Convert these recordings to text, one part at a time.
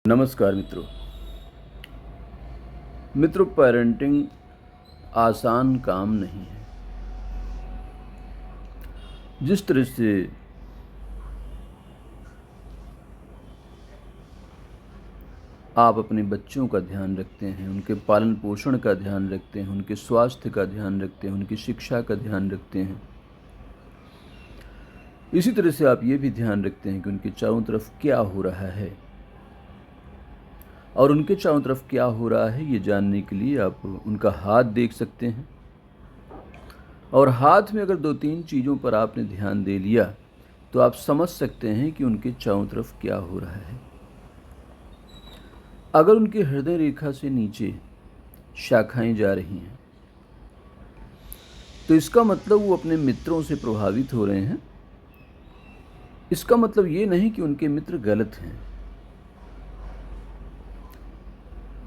नमस्कार मित्रों, पेरेंटिंग आसान काम नहीं है। जिस तरह से आप अपने बच्चों का ध्यान रखते हैं, उनके पालन पोषण का ध्यान रखते हैं, उनके स्वास्थ्य का ध्यान रखते हैं, उनकी शिक्षा का ध्यान रखते हैं, इसी तरह से आप ये भी ध्यान रखते हैं कि उनके चारों तरफ क्या हो रहा है। और उनके चारों तरफ क्या हो रहा है ये जानने के लिए आप उनका हाथ देख सकते हैं। और हाथ में अगर 2-3 चीज़ों पर आपने ध्यान दे लिया तो आप समझ सकते हैं कि उनके चारों तरफ क्या हो रहा है। अगर उनके हृदय रेखा से नीचे शाखाएं जा रही हैं तो इसका मतलब वो अपने मित्रों से प्रभावित हो रहे हैं। इसका मतलब ये नहीं कि उनके मित्र गलत हैं।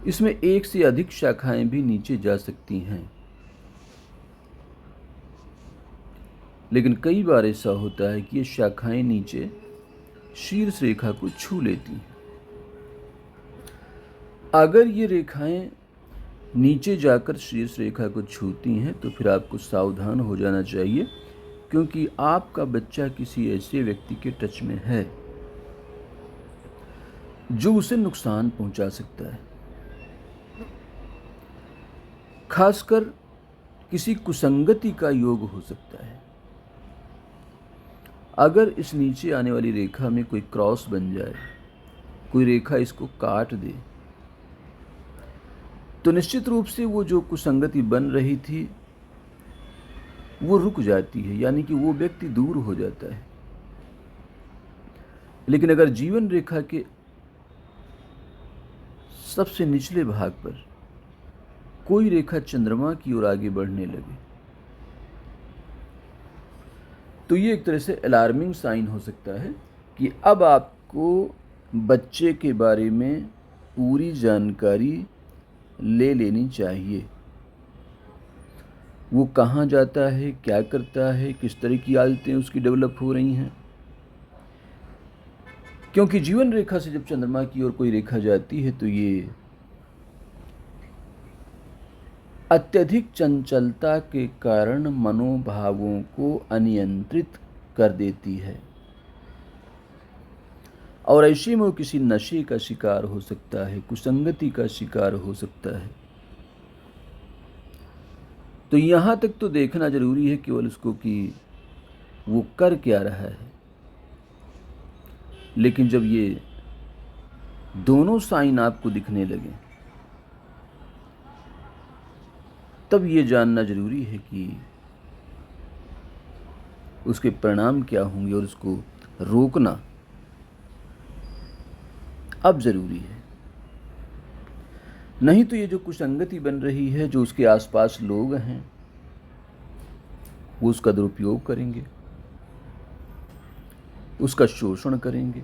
इसमें एक से अधिक शाखाएं भी नीचे जा सकती हैं, लेकिन कई बार ऐसा होता है कि ये शाखाएं नीचे शीर्ष रेखा को छू लेती हैं। अगर ये रेखाएं नीचे जाकर शीर्ष रेखा को छूती हैं तो फिर आपको सावधान हो जाना चाहिए, क्योंकि आपका बच्चा किसी ऐसे व्यक्ति के टच में है जो उसे नुकसान पहुंचा सकता है। खासकर किसी कुसंगति का योग हो सकता है। अगर इस नीचे आने वाली रेखा में कोई क्रॉस बन जाए, कोई रेखा इसको काट दे, तो निश्चित रूप से वो जो कुसंगति बन रही थी वो रुक जाती है, यानी कि वो व्यक्ति दूर हो जाता है। लेकिन अगर जीवन रेखा के सबसे निचले भाग पर कोई रेखा चंद्रमा की ओर आगे बढ़ने लगे तो ये एक तरह से अलार्मिंग साइन हो सकता है कि अब आपको बच्चे के बारे में पूरी जानकारी ले लेनी चाहिए। वो कहाँ जाता है, क्या करता है, किस तरह की आदतें उसकी डेवलप हो रही हैं। क्योंकि जीवन रेखा से जब चंद्रमा की ओर कोई रेखा जाती है तो ये अत्यधिक चंचलता के कारण मनोभावों को अनियंत्रित कर देती है, और ऐसे में वो किसी नशे का शिकार हो सकता है, कुसंगति का शिकार हो सकता है। तो यहाँ तक तो देखना जरूरी है केवल उसको कि वो कर क्या रहा है। लेकिन जब ये दोनों साइन आपको दिखने लगे तब ये जानना जरूरी है कि उसके परिणाम क्या होंगे, और उसको रोकना अब जरूरी है। नहीं तो ये जो कुसंगति बन रही है, जो उसके आसपास लोग हैं वो उसका दुरुपयोग करेंगे, उसका शोषण करेंगे।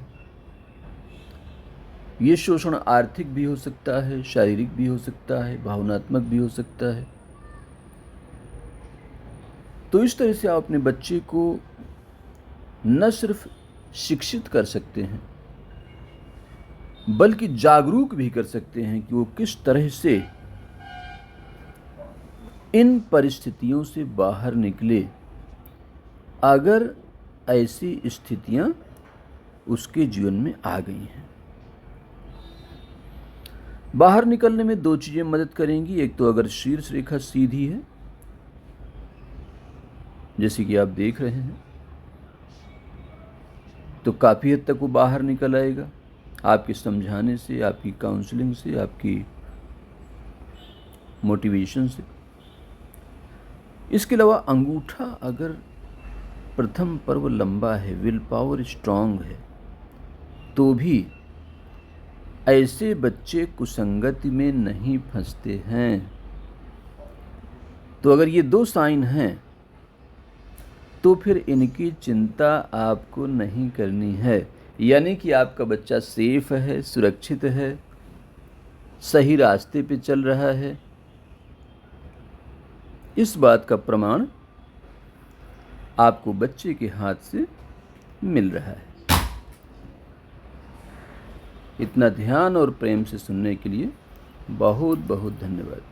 ये शोषण आर्थिक भी हो सकता है, शारीरिक भी हो सकता है, भावनात्मक भी हो सकता है। तो इस तरह से आप अपने बच्चे को न सिर्फ शिक्षित कर सकते हैं बल्कि जागरूक भी कर सकते हैं कि वो किस तरह से इन परिस्थितियों से बाहर निकले अगर ऐसी स्थितियां उसके जीवन में आ गई हैं। बाहर निकलने में 2 चीजें मदद करेंगी। एक तो अगर शीर्ष रेखा सीधी है, जैसे कि आप देख रहे हैं, तो काफ़ी हद तक वो बाहर निकल आएगा आपके समझाने से, आपकी काउंसलिंग से, आपकी मोटिवेशन से। इसके अलावा अंगूठा अगर प्रथम पर्व लंबा है, विल पावर स्ट्रांग है, तो भी ऐसे बच्चे कुसंगति में नहीं फंसते हैं। तो अगर ये 2 साइन हैं तो फिर इनकी चिंता आपको नहीं करनी है, यानी कि आपका बच्चा सेफ है, सुरक्षित है, सही रास्ते पे चल रहा है। इस बात का प्रमाण आपको बच्चे के हाथ से मिल रहा है। इतना ध्यान और प्रेम से सुनने के लिए बहुत बहुत धन्यवाद।